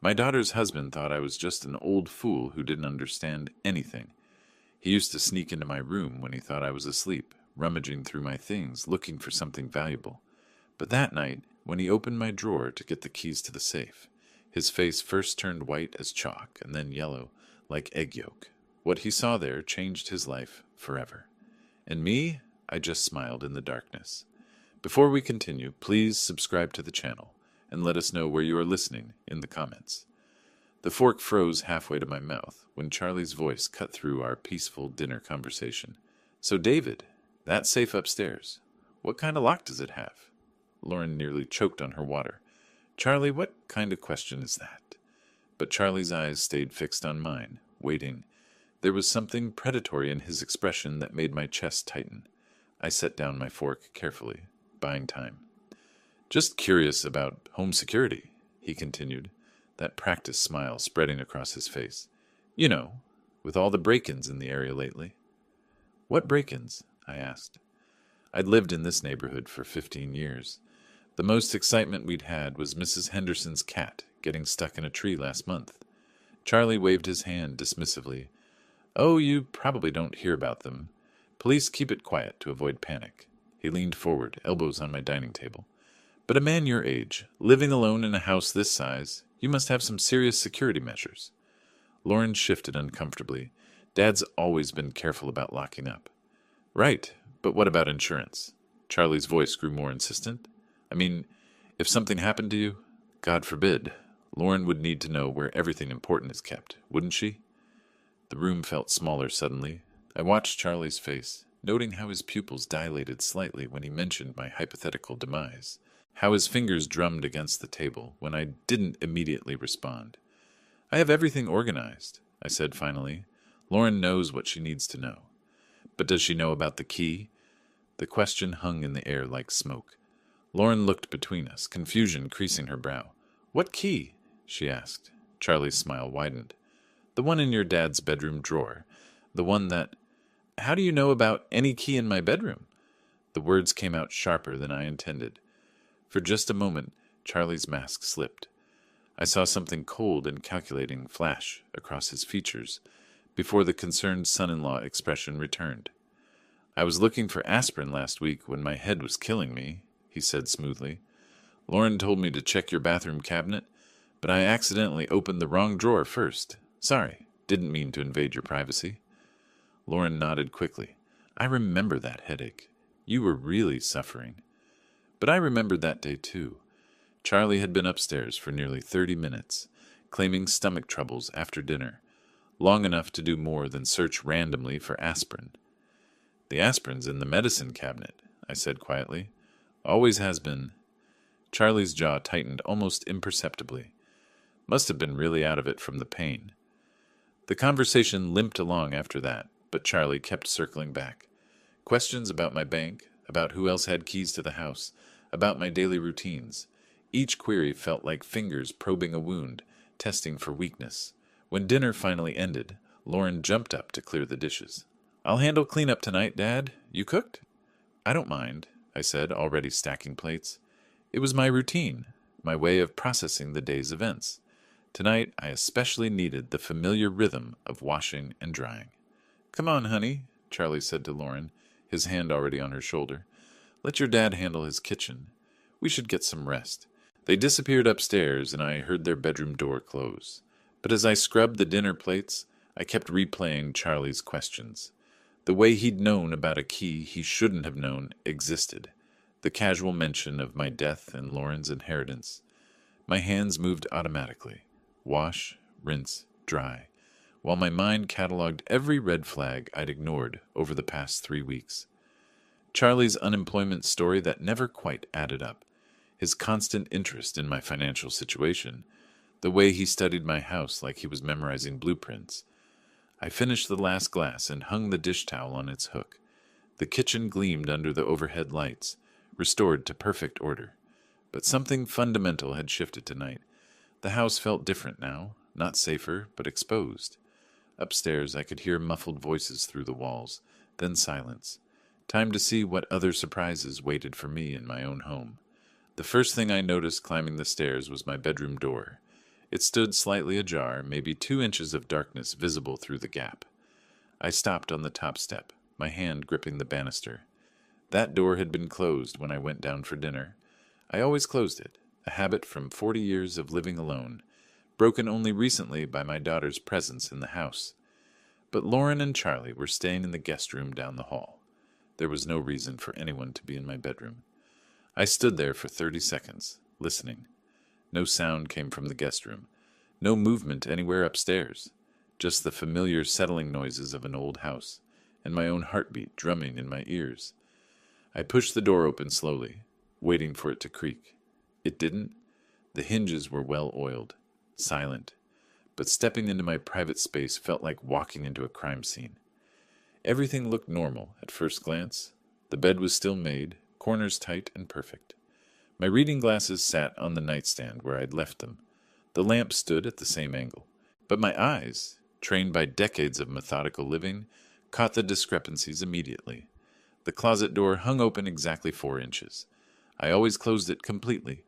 My daughter's husband thought I was just an old fool who didn't understand anything. He used to sneak into my room when he thought I was asleep, rummaging through my things, looking for something valuable. But that night, when he opened my drawer to get the keys to the safe, his face first turned white as chalk and then yellow, like egg yolk. What he saw there changed his life forever. And me, I just smiled in the darkness. Before we continue, please subscribe to the channel and let us know where you are listening in the comments. The fork froze halfway to my mouth when Charlie's voice cut through our peaceful dinner conversation. So David, that safe upstairs, what kind of lock does it have? Lauren nearly choked on her water. Charlie, what kind of question is that? But Charlie's eyes stayed fixed on mine, waiting. There was something predatory in his expression that made my chest tighten. I set down my fork carefully, buying time. Just curious about home security, he continued, that practiced smile spreading across his face. You know, with all the break-ins in the area lately. What break-ins? I asked. I'd lived in this neighborhood for 15 years. The most excitement we'd had was Mrs. Henderson's cat getting stuck in a tree last month. Charlie waved his hand dismissively. Oh, you probably don't hear about them. Police keep it quiet to avoid panic. He leaned forward, elbows on my dining table. But a man your age, living alone in a house this size, you must have some serious security measures. Lauren shifted uncomfortably. Dad's always been careful about locking up. Right, but what about insurance? Charlie's voice grew more insistent. I mean, if something happened to you, God forbid, Lauren would need to know where everything important is kept, wouldn't she? The room felt smaller suddenly. I watched Charlie's face, noting how his pupils dilated slightly when he mentioned my hypothetical demise, how his fingers drummed against the table when I didn't immediately respond. I have everything organized, I said finally. Lauren knows what she needs to know. But does she know about the key? The question hung in the air like smoke. Lauren looked between us, confusion creasing her brow. What key? She asked. Charlie's smile widened. The one in your dad's bedroom drawer. The one that... How do you know about any key in my bedroom? The words came out sharper than I intended. For just a moment, Charlie's mask slipped. I saw something cold and calculating flash across his features before the concerned son-in-law expression returned. I was looking for aspirin last week when my head was killing me, he said smoothly. Lauren told me to check your bathroom cabinet, but I accidentally opened the wrong drawer first. Sorry, didn't mean to invade your privacy. Lauren nodded quickly. I remember that headache. You were really suffering. But I remembered that day too. Charlie had been upstairs for nearly 30 minutes, claiming stomach troubles after dinner, long enough to do more than search randomly for aspirin. The aspirin's in the medicine cabinet, I said quietly. Always has been. Charlie's jaw tightened almost imperceptibly. Must have been really out of it from the pain. The conversation limped along after that, but Charlie kept circling back. Questions about my bank, about who else had keys to the house, about my daily routines. Each query felt like fingers probing a wound, testing for weakness. When dinner finally ended, Lauren jumped up to clear the dishes. I'll handle cleanup tonight, Dad. You cooked? I don't mind, I said, already stacking plates. It was my routine, my way of processing the day's events. Tonight, I especially needed the familiar rhythm of washing and drying. Come on, honey, Charlie said to Lauren, his hand already on her shoulder. Let your dad handle his kitchen. We should get some rest. They disappeared upstairs, and I heard their bedroom door close. But as I scrubbed the dinner plates, I kept replaying Charlie's questions. The way he'd known about a key he shouldn't have known existed. The casual mention of my death and Lauren's inheritance. My hands moved automatically. Wash, rinse, dry, while my mind cataloged every red flag I'd ignored over the past 3 weeks. Charlie's unemployment story that never quite added up. His constant interest in my financial situation. The way he studied my house like he was memorizing blueprints. I finished the last glass and hung the dish towel on its hook. The kitchen gleamed under the overhead lights, restored to perfect order. But something fundamental had shifted tonight. The house felt different now, not safer, but exposed. Upstairs, I could hear muffled voices through the walls, then silence. Time to see what other surprises waited for me in my own home. The first thing I noticed climbing the stairs was my bedroom door. It stood slightly ajar, maybe 2 inches of darkness visible through the gap. I stopped on the top step, my hand gripping the banister. That door had been closed when I went down for dinner. I always closed it, a habit from 40 years of living alone, broken only recently by my daughter's presence in the house. But Lauren and Charlie were staying in the guest room down the hall. There was no reason for anyone to be in my bedroom. I stood there for 30 seconds, listening. No sound came from the guest room, no movement anywhere upstairs, just the familiar settling noises of an old house, and my own heartbeat drumming in my ears. I pushed the door open slowly, waiting for it to creak. It didn't. The hinges were well oiled, silent, but stepping into my private space felt like walking into a crime scene. Everything looked normal at first glance. The bed was still made, corners tight and perfect. My reading glasses sat on the nightstand where I'd left them. The lamp stood at the same angle. But my eyes, trained by decades of methodical living, caught the discrepancies immediately. The closet door hung open exactly 4 inches. I always closed it completely.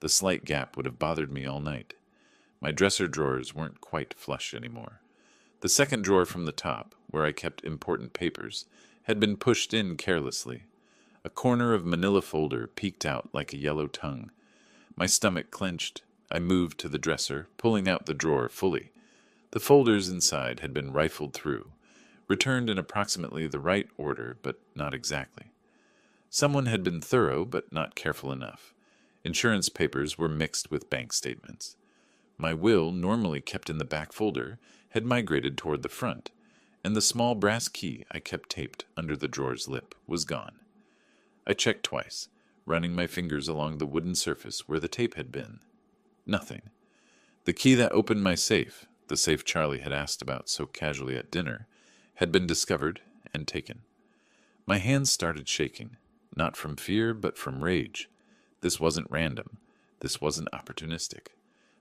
The slight gap would have bothered me all night. My dresser drawers weren't quite flush anymore. The second drawer from the top, where I kept important papers, had been pushed in carelessly. A corner of manila folder peeked out like a yellow tongue. My stomach clenched. I moved to the dresser, pulling out the drawer fully. The folders inside had been rifled through, returned in approximately the right order, but not exactly. Someone had been thorough, but not careful enough. Insurance papers were mixed with bank statements. My will, normally kept in the back folder, had migrated toward the front, and the small brass key I kept taped under the drawer's lip was gone. I checked twice, running my fingers along the wooden surface where the tape had been. Nothing. The key that opened my safe, the safe Charlie had asked about so casually at dinner, had been discovered and taken. My hands started shaking, not from fear but from rage. This wasn't random. This wasn't opportunistic.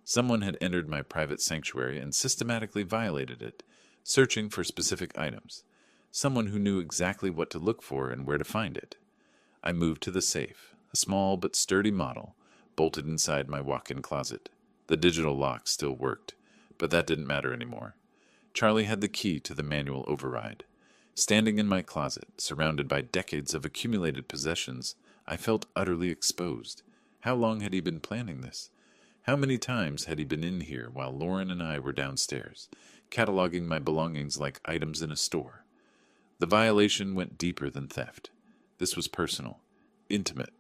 Someone had entered my private sanctuary and systematically violated it, searching for specific items. Someone who knew exactly what to look for and where to find it. I moved to the safe, a small but sturdy model, bolted inside my walk-in closet. The digital lock still worked, but that didn't matter anymore. Charlie had the key to the manual override. Standing in my closet, surrounded by decades of accumulated possessions, I felt utterly exposed. How long had he been planning this? How many times had he been in here while Lauren and I were downstairs, cataloging my belongings like items in a store? The violation went deeper than theft. This was personal, intimate.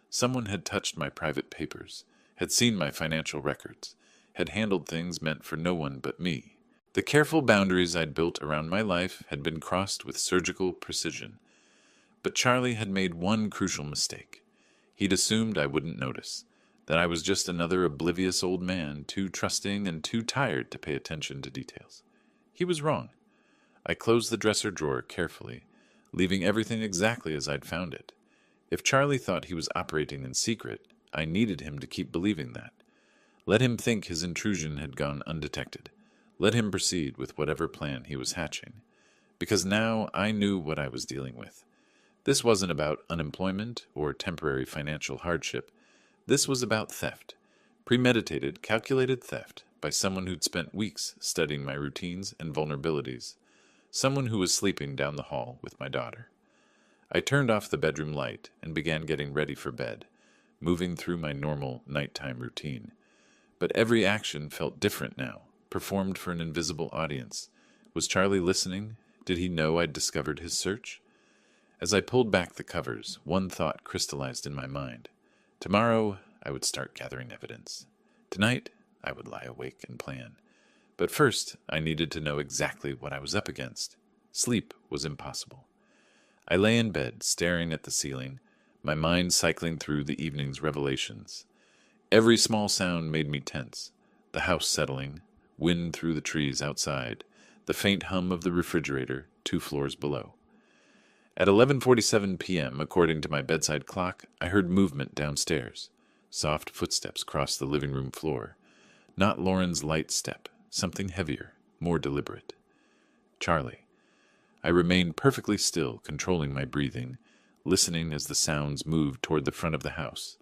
Someone had touched my private papers, had seen my financial records, had handled things meant for no one but me. The careful boundaries I'd built around my life had been crossed with surgical precision. But Charlie had made one crucial mistake. He'd assumed I wouldn't notice, that I was just another oblivious old man, too trusting and too tired to pay attention to details. He was wrong. I closed the dresser drawer carefully, leaving everything exactly as I'd found it. If Charlie thought he was operating in secret, I needed him to keep believing that. Let him think his intrusion had gone undetected. Let him proceed with whatever plan he was hatching. Because now I knew what I was dealing with. This wasn't about unemployment or temporary financial hardship. This was about theft. Premeditated, calculated theft by someone who'd spent weeks studying my routines and vulnerabilities. Someone who was sleeping down the hall with my daughter. I turned off the bedroom light and began getting ready for bed, moving through my normal nighttime routine. But every action felt different now, performed for an invisible audience. Was Charlie listening? Did he know I'd discovered his search? As I pulled back the covers, one thought crystallized in my mind. Tomorrow, I would start gathering evidence. Tonight, I would lie awake and plan. But first, I needed to know exactly what I was up against. Sleep was impossible. I lay in bed, staring at the ceiling, my mind cycling through the evening's revelations. Every small sound made me tense. The house settling, wind through the trees outside, the faint hum of the refrigerator 2 floors below. At 11:47 p.m., according to my bedside clock, I heard movement downstairs. Soft footsteps crossed the living room floor. Not Lauren's light step, something heavier, more deliberate. Charlie. I remained perfectly still, controlling my breathing, listening as the sounds moved toward the front of the house.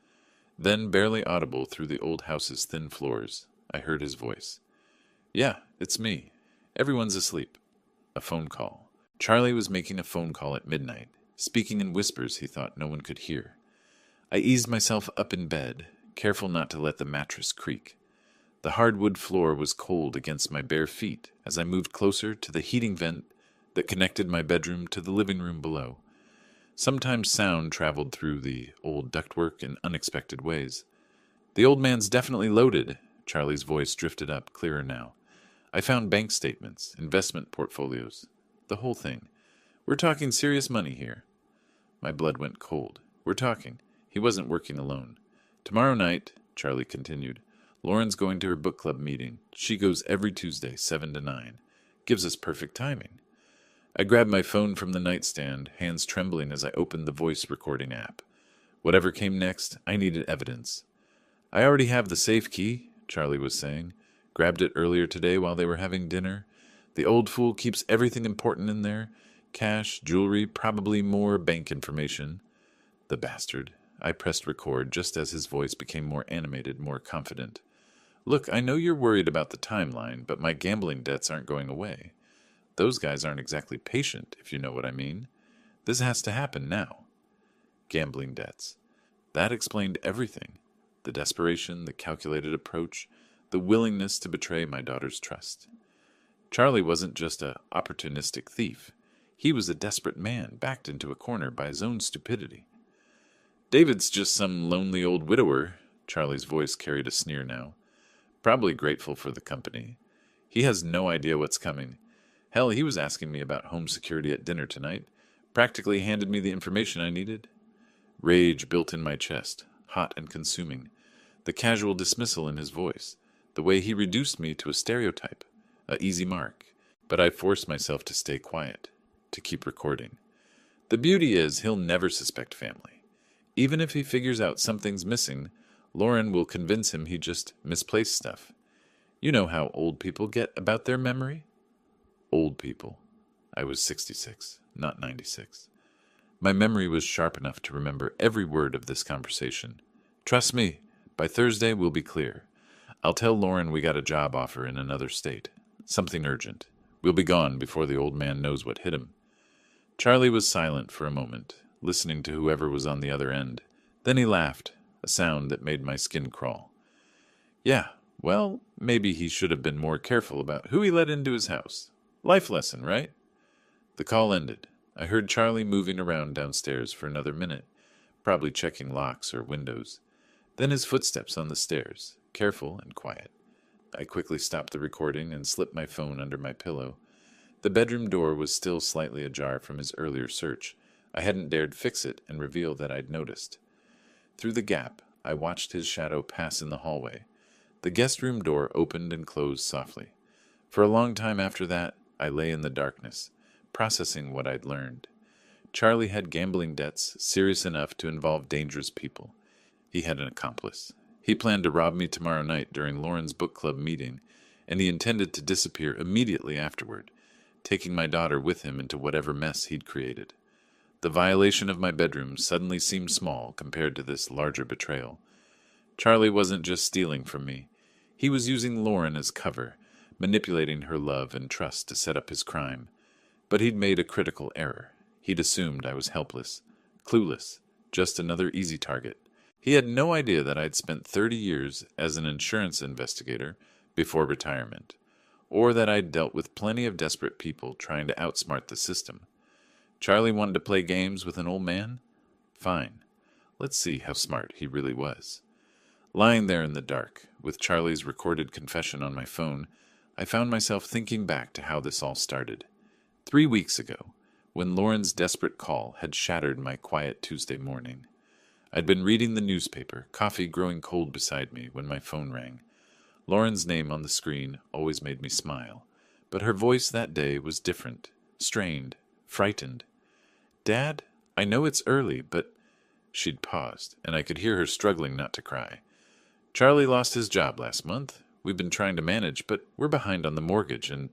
Then, barely audible through the old house's thin floors, I heard his voice. Yeah, it's me. Everyone's asleep. A phone call. Charlie was making a phone call at midnight, speaking in whispers he thought no one could hear. I eased myself up in bed, careful not to let the mattress creak. The hardwood floor was cold against my bare feet as I moved closer to the heating vent that connected my bedroom to the living room below. Sometimes sound traveled through the old ductwork in unexpected ways. The old man's definitely loaded. Charlie's voice drifted up, clearer now. I found bank statements, investment portfolios, the whole thing. We're talking serious money here. My blood went cold. We're talking. He wasn't working alone. Tomorrow night, Charlie continued, Lauren's going to her book club meeting. She goes every Tuesday, 7 to 9. Gives us perfect timing. I grabbed my phone from the nightstand, hands trembling as I opened the voice recording app. Whatever came next, I needed evidence. I already have the safe key, Charlie was saying. Grabbed it earlier today while they were having dinner. The old fool keeps everything important in there. Cash, jewelry, probably more bank information. The bastard. I pressed record just as his voice became more animated, more confident. Look, I know you're worried about the timeline, but my gambling debts aren't going away. Those guys aren't exactly patient, if you know what I mean. This has to happen now. Gambling debts. That explained everything. The desperation, the calculated approach, the willingness to betray my daughter's trust. Charlie wasn't just an opportunistic thief. He was a desperate man, backed into a corner by his own stupidity. David's just some lonely old widower. Charlie's voice carried a sneer now. Probably grateful for the company. He has no idea what's coming. Hell, he was asking me about home security at dinner tonight. Practically handed me the information I needed. Rage built in my chest, hot and consuming. The casual dismissal in his voice. The way he reduced me to a stereotype. A easy mark. But I forced myself to stay quiet. To keep recording. The beauty is he'll never suspect family. Even if he figures out something's missing, Lauren will convince him he just misplaced stuff. You know how old people get about their memory? Old people. I was 66, not 96. My memory was sharp enough to remember every word of this conversation. Trust me, by Thursday we'll be clear. I'll tell Lauren we got a job offer in another state. Something urgent. We'll be gone before the old man knows what hit him. Charlie was silent for a moment, listening to whoever was on the other end. Then he laughed, a sound that made my skin crawl. Yeah, well, maybe he should have been more careful about who he let into his house. Life lesson, right? The call ended. I heard Charlie moving around downstairs for another minute, probably checking locks or windows. Then his footsteps on the stairs, careful and quiet. I quickly stopped the recording and slipped my phone under my pillow. The bedroom door was still slightly ajar from his earlier search. I hadn't dared fix it and reveal that I'd noticed. Through the gap, I watched his shadow pass in the hallway. The guest room door opened and closed softly. For a long time after that, I lay in the darkness, processing what I'd learned. Charlie had gambling debts serious enough to involve dangerous people. He had an accomplice. He planned to rob me tomorrow night during Lauren's book club meeting, and he intended to disappear immediately afterward, taking my daughter with him into whatever mess he'd created. The violation of my bedroom suddenly seemed small compared to this larger betrayal. Charlie wasn't just stealing from me. He was using Lauren as cover, manipulating her love and trust to set up his crime. But he'd made a critical error. He'd assumed I was helpless, clueless, just another easy target. He had no idea that I'd spent 30 years as an insurance investigator before retirement, or that I'd dealt with plenty of desperate people trying to outsmart the system. Charlie wanted to play games with an old man? Fine. Let's see how smart he really was. Lying there in the dark, with Charlie's recorded confession on my phone, I found myself thinking back to how this all started. 3 weeks ago, when Lauren's desperate call had shattered my quiet Tuesday morning. I'd been reading the newspaper, coffee growing cold beside me, when my phone rang. Lauren's name on the screen always made me smile, but her voice that day was different, strained, frightened. Dad, I know it's early, but... She'd paused, and I could hear her struggling not to cry. Charlie lost his job last month. We've been trying to manage, but we're behind on the mortgage, and...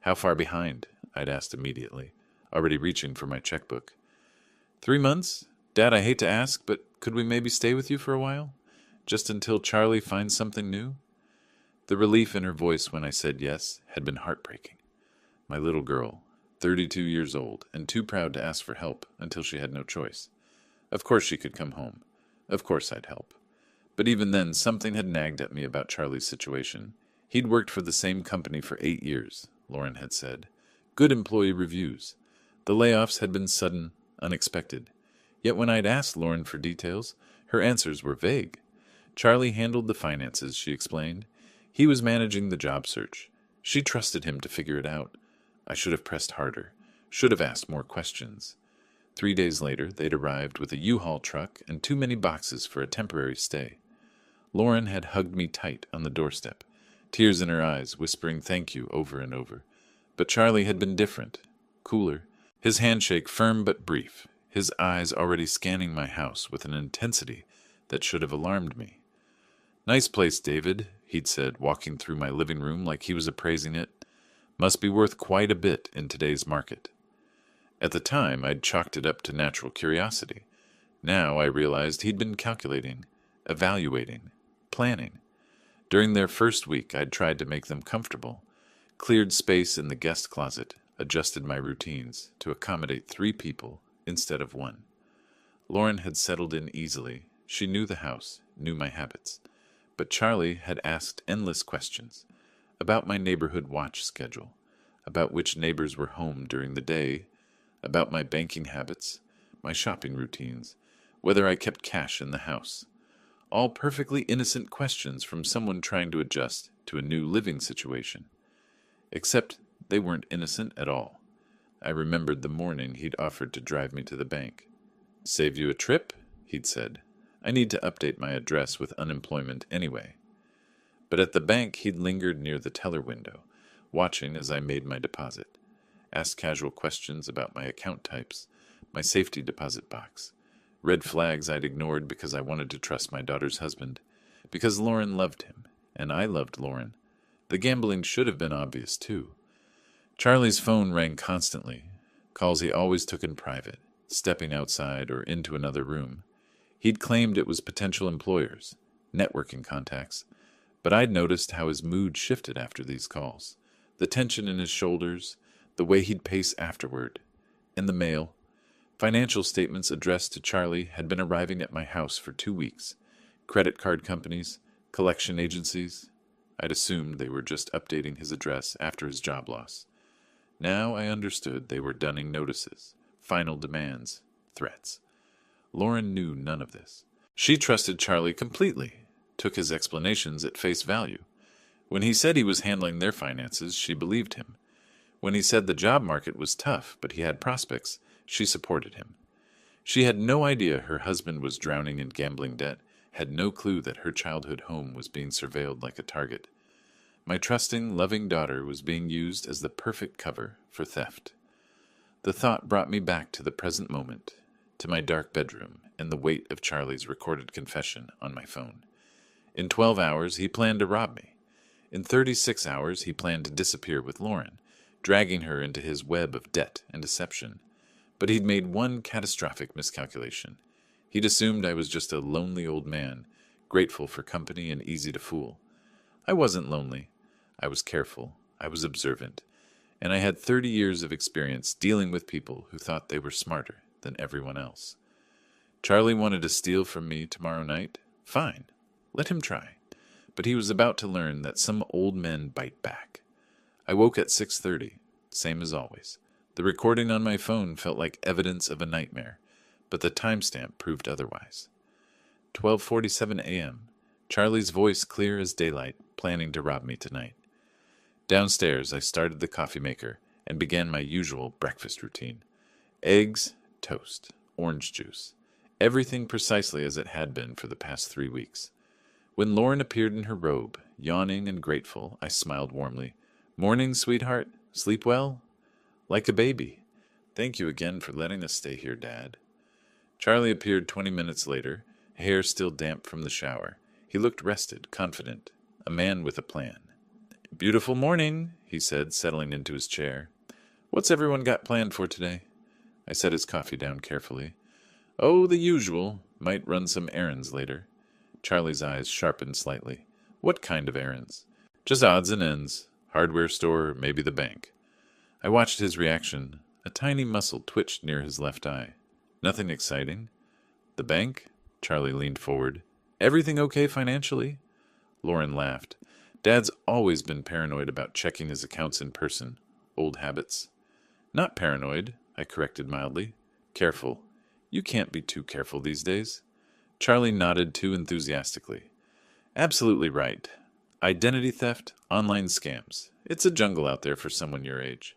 How far behind? I'd asked immediately, already reaching for my checkbook. 3 months? Dad, I hate to ask, but could we maybe stay with you for a while? Just until Charlie finds something new? The relief in her voice when I said yes had been heartbreaking. My little girl, 32 years old, and too proud to ask for help until she had no choice. Of course she could come home. Of course I'd help. But even then, something had nagged at me about Charlie's situation. He'd worked for the same company for 8 years, Lauren had said. Good employee reviews. The layoffs had been sudden, unexpected. Yet when I'd asked Lauren for details, her answers were vague. Charlie handled the finances, she explained. He was managing the job search. She trusted him to figure it out. I should have pressed harder, should have asked more questions. 3 days later, they'd arrived with a U-Haul truck and too many boxes for a temporary stay. Lauren had hugged me tight on the doorstep, tears in her eyes, whispering thank you over and over. But Charlie had been different, cooler, his handshake firm but brief, his eyes already scanning my house with an intensity that should have alarmed me. Nice place, David, he'd said, walking through my living room like he was appraising it. Must be worth quite a bit in today's market. At the time, I'd chalked it up to natural curiosity. Now I realized he'd been calculating, evaluating, planning. During their first week, I'd tried to make them comfortable, cleared space in the guest closet, adjusted my routines to accommodate 3 people instead of 1. Lauren had settled in easily. She knew the house, knew my habits. But Charlie had asked endless questions about my neighborhood watch schedule, about which neighbors were home during the day, about my banking habits, my shopping routines, whether I kept cash in the house. All perfectly innocent questions from someone trying to adjust to a new living situation. Except they weren't innocent at all. I remembered the morning he'd offered to drive me to the bank. Save you a trip? He'd said. I need to update my address with unemployment anyway. But at the bank he'd lingered near the teller window, watching as I made my deposit. Asked casual questions about my account types, my safety deposit box. Red flags I'd ignored because I wanted to trust my daughter's husband. Because Lauren loved him, and I loved Lauren. The gambling should have been obvious, too. Charlie's phone rang constantly, calls he always took in private, stepping outside or into another room. He'd claimed it was potential employers, networking contacts, but I'd noticed how his mood shifted after these calls. The tension in his shoulders, the way he'd pace afterward. In the mail, financial statements addressed to Charlie had been arriving at my house for 2 weeks. Credit card companies, collection agencies. I'd assumed they were just updating his address after his job loss. Now I understood they were dunning notices, final demands, threats. Lauren knew none of this. She trusted Charlie completely, took his explanations at face value. When he said he was handling their finances, she believed him. When he said the job market was tough, but he had prospects, she supported him. She had no idea her husband was drowning in gambling debt, had no clue that her childhood home was being surveilled like a target. My trusting, loving daughter was being used as the perfect cover for theft. The thought brought me back to the present moment, to my dark bedroom and the weight of Charlie's recorded confession on my phone. In 12 hours, he planned to rob me. In 36 hours, he planned to disappear with Lauren, dragging her into his web of debt and deception. But he'd made one catastrophic miscalculation. He'd assumed I was just a lonely old man, grateful for company and easy to fool. I wasn't lonely. I was careful. I was observant. And I had 30 years of experience dealing with people who thought they were smarter than everyone else. Charlie wanted to steal from me tomorrow night? Fine. Let him try. But he was about to learn that some old men bite back. I woke at 6:30, same as always. The recording on my phone felt like evidence of a nightmare, but the timestamp proved otherwise. 12:47 a.m., Charlie's voice clear as daylight, planning to rob me tonight. Downstairs, I started the coffee maker and began my usual breakfast routine. Eggs, toast, orange juice. Everything precisely as it had been for the past 3 weeks. When Lauren appeared in her robe, yawning and grateful, I smiled warmly. Morning, sweetheart. Sleep well? Like a baby. Thank you again for letting us stay here, Dad. Charlie appeared 20 minutes later, hair still damp from the shower. He looked rested, confident, a man with a plan. Beautiful morning, he said, settling into his chair. What's everyone got planned for today? I set his coffee down carefully. Oh, the usual. Might run some errands later. Charlie's eyes sharpened slightly. What kind of errands? Just odds and ends. Hardware store, maybe the bank. I watched his reaction. A tiny muscle twitched near his left eye. Nothing exciting. The bank? Charlie leaned forward. Everything okay financially? Lauren laughed. Dad's always been paranoid about checking his accounts in person. Old habits. Not paranoid, I corrected mildly. Careful. You can't be too careful these days. Charlie nodded too enthusiastically. Absolutely right. Identity theft, online scams. It's a jungle out there for someone your age.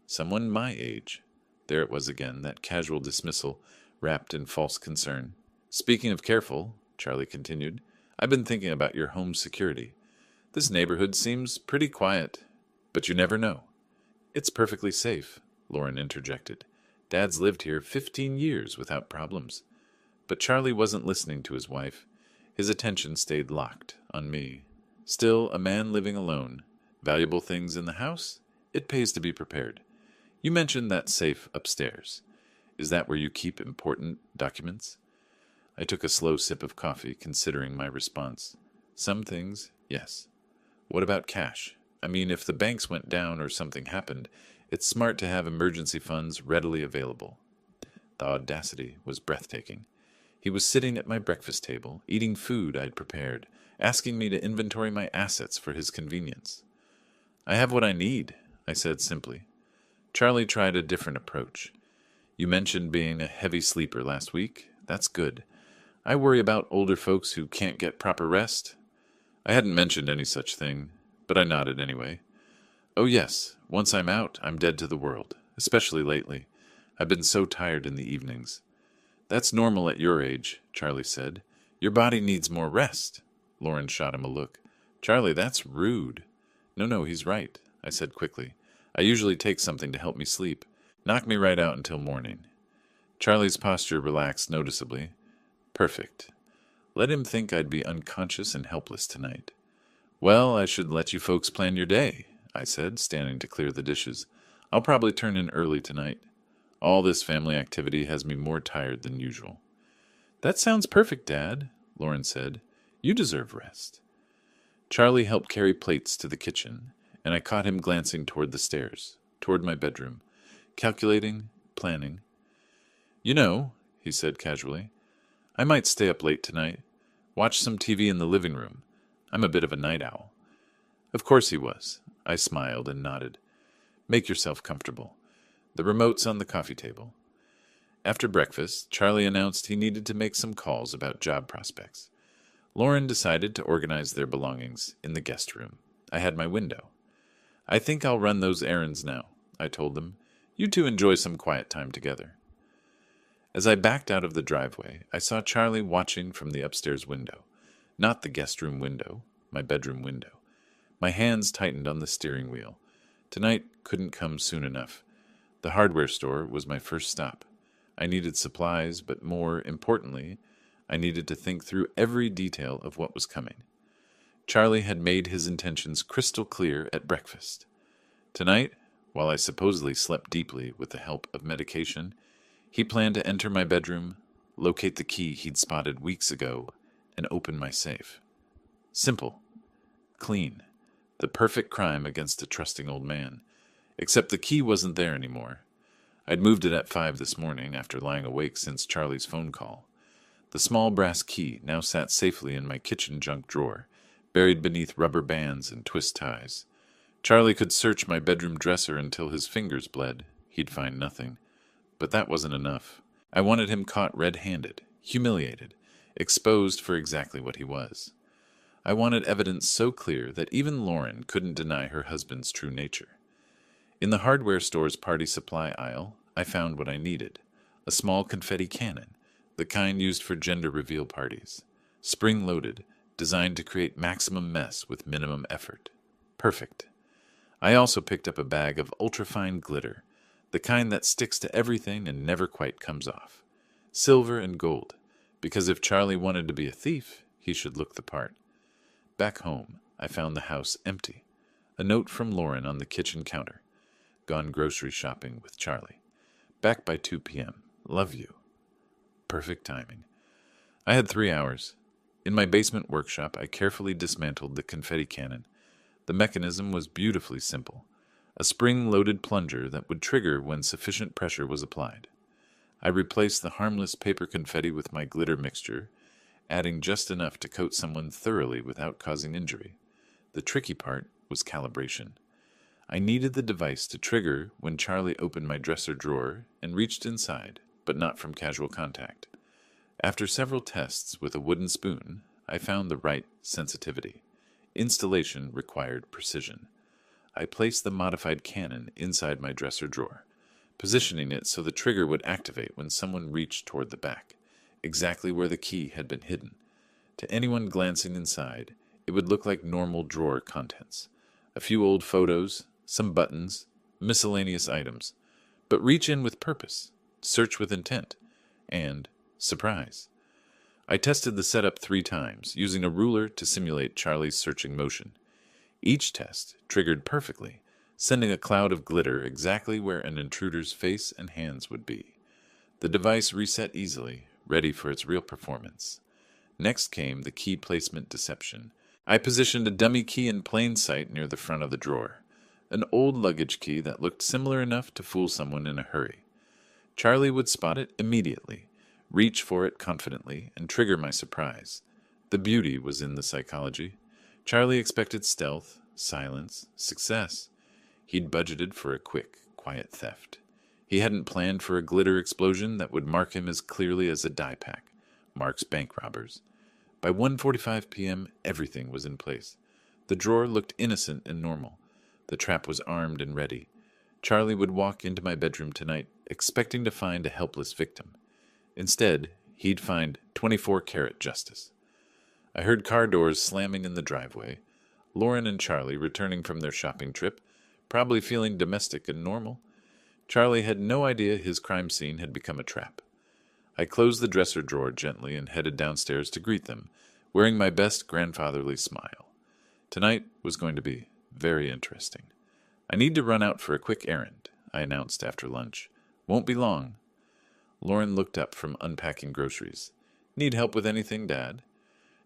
Someone my age. There it was again, that casual dismissal, wrapped in false concern. Speaking of careful, Charlie continued, I've been thinking about your home security. This neighborhood seems pretty quiet, but you never know. It's perfectly safe, Lauren interjected. Dad's lived here 15 years without problems. But Charlie wasn't listening to his wife. His attention stayed locked on me. Still, a man living alone. Valuable things in the house? It pays to be prepared. You mentioned that safe upstairs. Is that where you keep important documents? I took a slow sip of coffee, considering my response. Some things, yes. What about cash? I mean, if the banks went down or something happened, it's smart to have emergency funds readily available. The audacity was breathtaking. He was sitting at my breakfast table, eating food I'd prepared, asking me to inventory my assets for his convenience. I have what I need, I said simply. Charlie tried a different approach. You mentioned being a heavy sleeper last week. That's good. I worry about older folks who can't get proper rest. I hadn't mentioned any such thing, but I nodded anyway. Oh yes, once I'm out, I'm dead to the world, especially lately. I've been so tired in the evenings. That's normal at your age, Charlie said. Your body needs more rest. Lauren shot him a look. Charlie, that's rude. No, he's right, I said quickly. I usually take something to help me sleep. Knock me right out until morning. Charlie's posture relaxed noticeably. Perfect. Let him think I'd be unconscious and helpless tonight. Well, I should let you folks plan your day, I said, standing to clear the dishes. I'll probably turn in early tonight. All this family activity has me more tired than usual. That sounds perfect, Dad, Lauren said. You deserve rest. Charlie helped carry plates to the kitchen, and I caught him glancing toward the stairs, toward my bedroom, calculating, planning. You know, he said casually, I might stay up late tonight, watch some TV in the living room. I'm a bit of a night owl. Of course he was. I smiled and nodded. Make yourself comfortable. The remote's on the coffee table. After breakfast, Charlie announced he needed to make some calls about job prospects. Lauren decided to organize their belongings in the guest room. I had my window. I think I'll run those errands now, I told them. You two enjoy some quiet time together. As I backed out of the driveway, I saw Charlie watching from the upstairs window. Not the guest room window, my bedroom window. My hands tightened on the steering wheel. Tonight couldn't come soon enough. The hardware store was my first stop. I needed supplies, but more importantly, I needed to think through every detail of what was coming. Charlie had made his intentions crystal clear at breakfast. Tonight, while I supposedly slept deeply with the help of medication, he planned to enter my bedroom, locate the key he'd spotted weeks ago, and open my safe. Simple. Clean. The perfect crime against a trusting old man. Except the key wasn't there anymore. I'd moved it at 5 this morning after lying awake since Charlie's phone call. The small brass key now sat safely in my kitchen junk drawer, buried beneath rubber bands and twist ties. Charlie could search my bedroom dresser until his fingers bled. He'd find nothing. But that wasn't enough. I wanted him caught red-handed, humiliated, exposed for exactly what he was. I wanted evidence so clear that even Lauren couldn't deny her husband's true nature. In the hardware store's party supply aisle, I found what I needed. A small confetti cannon, the kind used for gender reveal parties. Spring-loaded, designed to create maximum mess with minimum effort. Perfect. I also picked up a bag of ultrafine glitter, the kind that sticks to everything and never quite comes off. Silver and gold, because if Charlie wanted to be a thief, he should look the part. Back home, I found the house empty. A note from Lauren on the kitchen counter. Gone grocery shopping with Charlie. Back by 2 p.m. Love you. Perfect timing. I had 3 hours. In my basement workshop, I carefully dismantled the confetti cannon. The mechanism was beautifully simple, a spring-loaded plunger that would trigger when sufficient pressure was applied. I replaced the harmless paper confetti with my glitter mixture, adding just enough to coat someone thoroughly without causing injury. The tricky part was calibration. I needed the device to trigger when Charlie opened my dresser drawer and reached inside, but not from casual contact. After several tests with a wooden spoon, I found the right sensitivity. Installation required precision. I placed the modified cannon inside my dresser drawer, positioning it so the trigger would activate when someone reached toward the back, exactly where the key had been hidden. To anyone glancing inside, it would look like normal drawer contents. A few old photos, some buttons, miscellaneous items. But reach in with purpose, search with intent, and surprise. I tested the setup 3 times, using a ruler to simulate Charlie's searching motion. Each test triggered perfectly, sending a cloud of glitter exactly where an intruder's face and hands would be. The device reset easily, ready for its real performance. Next came the key placement deception. I positioned a dummy key in plain sight near the front of the drawer, an old luggage key that looked similar enough to fool someone in a hurry. Charlie would spot it immediately, reach for it confidently, and trigger my surprise. The beauty was in the psychology. Charlie expected stealth, silence, success. He'd budgeted for a quick, quiet theft. He hadn't planned for a glitter explosion that would mark him as clearly as a die pack marks bank robbers. By 1:45 p.m., everything was in place. The drawer looked innocent and normal. The trap was armed and ready. Charlie would walk into my bedroom tonight, expecting to find a helpless victim. Instead, he'd find 24-karat justice. I heard car doors slamming in the driveway. Lauren and Charlie returning from their shopping trip, probably feeling domestic and normal. Charlie had no idea his crime scene had become a trap. I closed the dresser drawer gently and headed downstairs to greet them, wearing my best grandfatherly smile. Tonight was going to be very interesting. I need to run out for a quick errand, I announced after lunch. Won't be long. Lauren looked up from unpacking groceries. Need help with anything, Dad?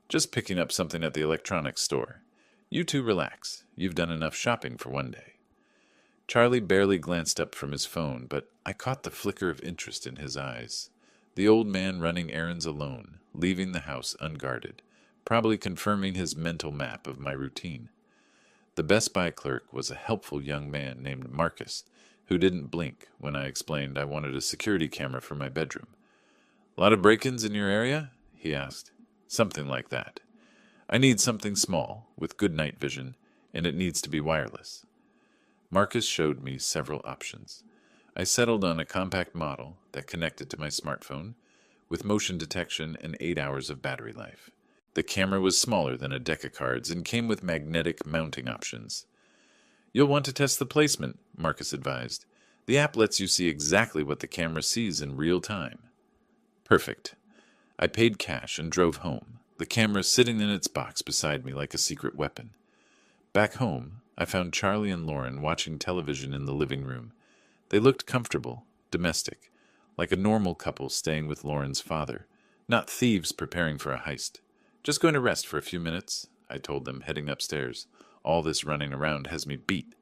Just picking up something at the electronics store. You two relax. You've done enough shopping for one day. Charlie barely glanced up from his phone, but I caught the flicker of interest in his eyes. The old man running errands alone, leaving the house unguarded, probably confirming his mental map of my routine. The Best Buy clerk was a helpful young man named Marcus, who didn't blink when I explained I wanted a security camera for my bedroom. "A lot of break-ins in your area?" he asked. "Something like that. I need something small, with good night vision, and it needs to be wireless." Marcus showed me several options. I settled on a compact model that connected to my smartphone, with motion detection and 8 hours of battery life. The camera was smaller than a deck of cards and came with magnetic mounting options. "You'll want to test the placement," Marcus advised. "The app lets you see exactly what the camera sees in real time." Perfect. I paid cash and drove home, the camera sitting in its box beside me like a secret weapon. Back home, I found Charlie and Lauren watching television in the living room. They looked comfortable, domestic, like a normal couple staying with Lauren's father, not thieves preparing for a heist. "Just going to rest for a few minutes," I told them, heading upstairs. "All this running around has me beat."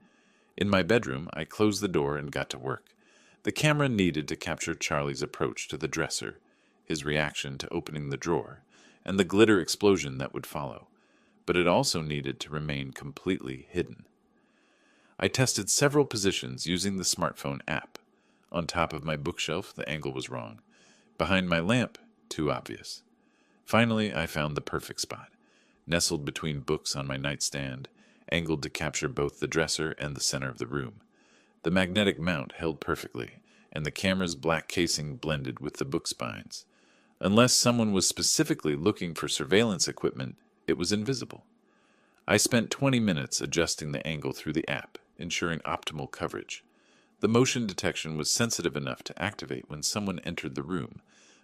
In my bedroom, I closed the door and got to work. The camera needed to capture Charlie's approach to the dresser, his reaction to opening the drawer, and the glitter explosion that would follow. But it also needed to remain completely hidden. I tested several positions using the smartphone app. On top of my bookshelf, the angle was wrong. Behind my lamp, too obvious. Finally, I found the perfect spot, nestled between books on my nightstand, angled to capture both the dresser and the center of the room. The magnetic mount held perfectly, and the camera's black casing blended with the book spines. Unless someone was specifically looking for surveillance equipment, it was invisible. I spent 20 minutes adjusting the angle through the app, ensuring optimal coverage. The motion detection was sensitive enough to activate when someone entered the room,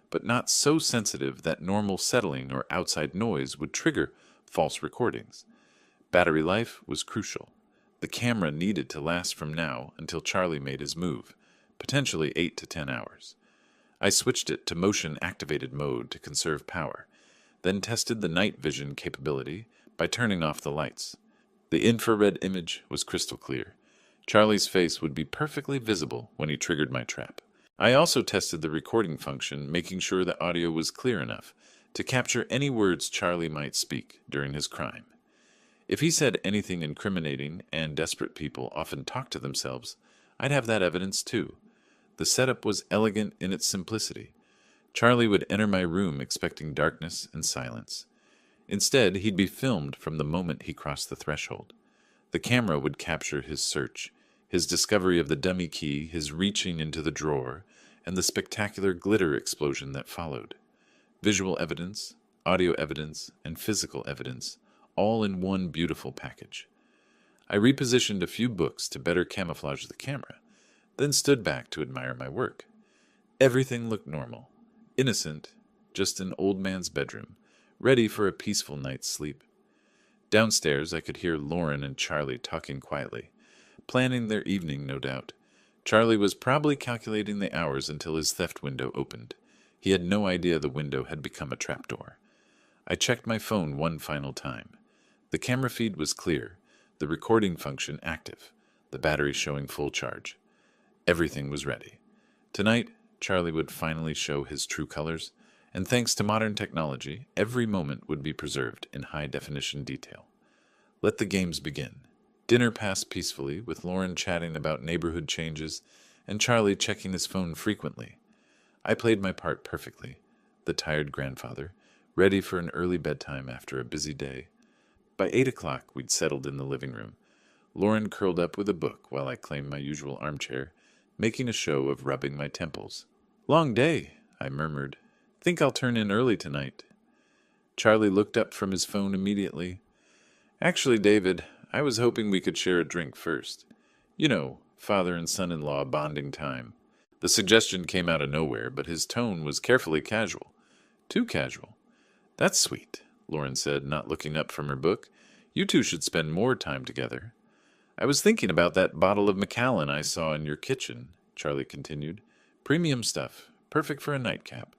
but not so sensitive that normal settling or outside noise would trigger false recordings. Battery life was crucial. The camera needed to last from now until Charlie made his move, potentially 8 to 10 hours. I switched it to motion-activated mode to conserve power, then tested the night vision capability by turning off the lights. The infrared image was crystal clear. Charlie's face would be perfectly visible when he triggered my trap. I also tested the recording function, making sure the audio was clear enough to capture any words Charlie might speak during his crime. If he said anything incriminating, and desperate people often talk to themselves, I'd have that evidence too. The setup was elegant in its simplicity. Charlie would enter my room expecting darkness and silence. Instead, he'd be filmed from the moment he crossed the threshold. The camera would capture his search, his discovery of the dummy key, his reaching into the drawer, and the spectacular glitter explosion that followed. Visual evidence, audio evidence, and physical evidence, all in one beautiful package. I repositioned a few books to better camouflage the camera, then stood back to admire my work. Everything looked normal, innocent, just an old man's bedroom, ready for a peaceful night's sleep. Downstairs, I could hear Lauren and Charlie talking quietly, planning their evening, no doubt. Charlie was probably calculating the hours until his theft window opened. He had no idea the window had become a trapdoor. I checked my phone one final time. The camera feed was clear, the recording function active, the battery showing full charge. Everything was ready. Tonight, Charlie would finally show his true colors, and thanks to modern technology, every moment would be preserved in high-definition detail. Let the games begin. Dinner passed peacefully, with Lauren chatting about neighborhood changes and Charlie checking his phone frequently. I played my part perfectly, the tired grandfather, ready for an early bedtime after a busy day. By 8 o'clock, we'd settled in the living room. Lauren curled up with a book while I claimed my usual armchair, making a show of rubbing my temples. "Long day," I murmured. "Think I'll turn in early tonight." Charlie looked up from his phone immediately. "Actually, David, I was hoping we could share a drink first. You know, father and son-in-law bonding time." The suggestion came out of nowhere, but his tone was carefully casual. Too casual. "That's sweet," Lauren said, not looking up from her book. "You two should spend more time together." "I was thinking about that bottle of Macallan I saw in your kitchen," Charlie continued. "Premium stuff, perfect for a nightcap."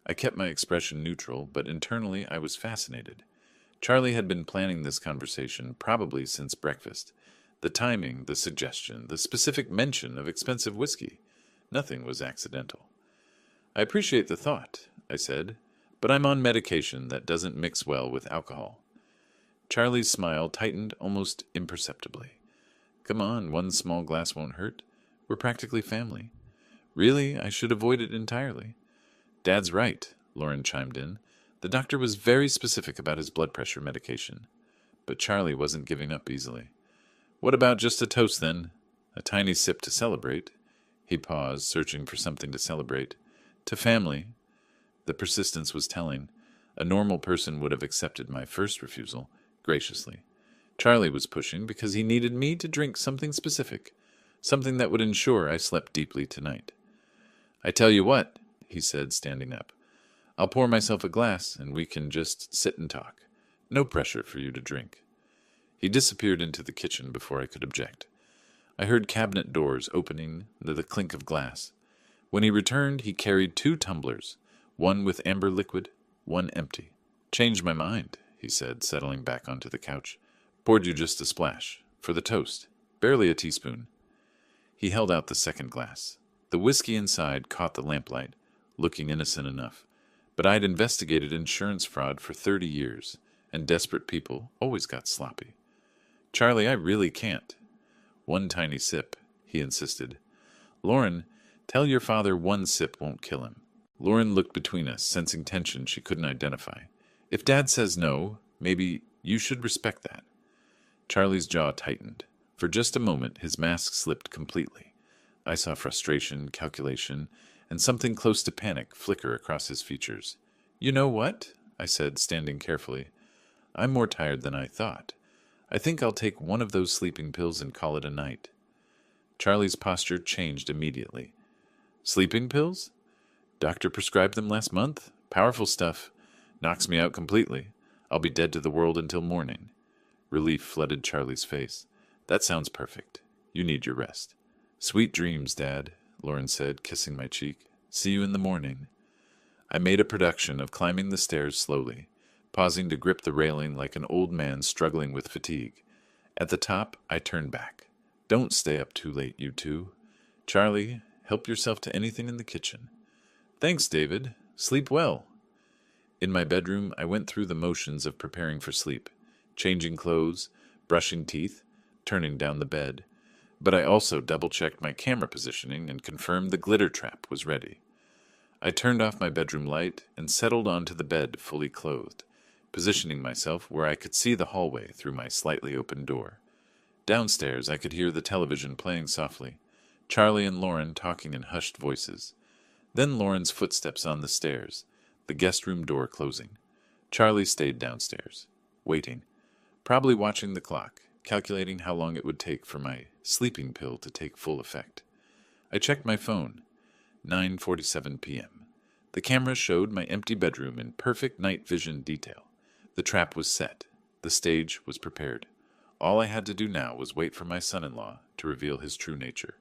I kept my expression neutral, but internally I was fascinated. Charlie had been planning this conversation probably since breakfast. The timing, the suggestion, the specific mention of expensive whiskey. Nothing was accidental. "I appreciate the thought," I said, "but I'm on medication that doesn't mix well with alcohol." Charlie's smile tightened almost imperceptibly. "Come on, one small glass won't hurt. We're practically family." "Really, I should avoid it entirely." "Dad's right," Lauren chimed in. "The doctor was very specific about his blood pressure medication." But Charlie wasn't giving up easily. "What about just a toast, then? A tiny sip to celebrate." He paused, searching for something to celebrate. "To family." The persistence was telling. A normal person would have accepted my first refusal, graciously. Charlie was pushing because he needed me to drink something specific, something that would ensure I slept deeply tonight. "I tell you what," he said, standing up. "I'll pour myself a glass, and we can just sit and talk. No pressure for you to drink." He disappeared into the kitchen before I could object. I heard cabinet doors opening, the clink of glass. When he returned, he carried 2 tumblers, one with amber liquid, one empty. "Changed my mind," he said, settling back onto the couch. "Poured you just a splash. For the toast. Barely a teaspoon." He held out the second glass. The whiskey inside caught the lamplight, looking innocent enough. But I'd investigated insurance fraud for 30 years, and desperate people always got sloppy. "Charlie, I really can't." "One tiny sip," he insisted. "Lauren, tell your father one sip won't kill him." Lauren looked between us, sensing tension she couldn't identify. "If Dad says no, maybe you should respect that." Charlie's jaw tightened. For just a moment, his mask slipped completely. I saw frustration, calculation, and something close to panic flicker across his features. "You know what?" I said, standing carefully. "I'm more tired than I thought. I think I'll take one of those sleeping pills and call it a night." Charlie's posture changed immediately. "Sleeping pills? Doctor prescribed them last month. Powerful stuff. Knocks me out completely. I'll be dead to the world until morning." Relief flooded Charlie's face. "That sounds perfect. You need your rest." "Sweet dreams, Dad," Lauren said, kissing my cheek. "See you in the morning." I made a production of climbing the stairs slowly, pausing to grip the railing like an old man struggling with fatigue. At the top, I turned back. Don't stay up too late, you two. Charlie, help yourself to anything in the kitchen. Thanks, David. Sleep well. In my bedroom, I went through the motions of preparing for sleep, changing clothes, brushing teeth, turning down the bed. But I also double-checked my camera positioning and confirmed the glitter trap was ready. I turned off my bedroom light and settled onto the bed fully clothed, positioning myself where I could see the hallway through my slightly open door. Downstairs, I could hear the television playing softly, Charlie and Lauren talking in hushed voices. Then Lauren's footsteps on the stairs, the guest room door closing. Charlie stayed downstairs, waiting, probably watching the clock, calculating how long it would take for my sleeping pill to take full effect. I checked my phone. 9:47 p.m. The camera showed my empty bedroom in perfect night vision detail. The trap was set. The stage was prepared. All I had to do now was wait for my son-in-law to reveal his true nature.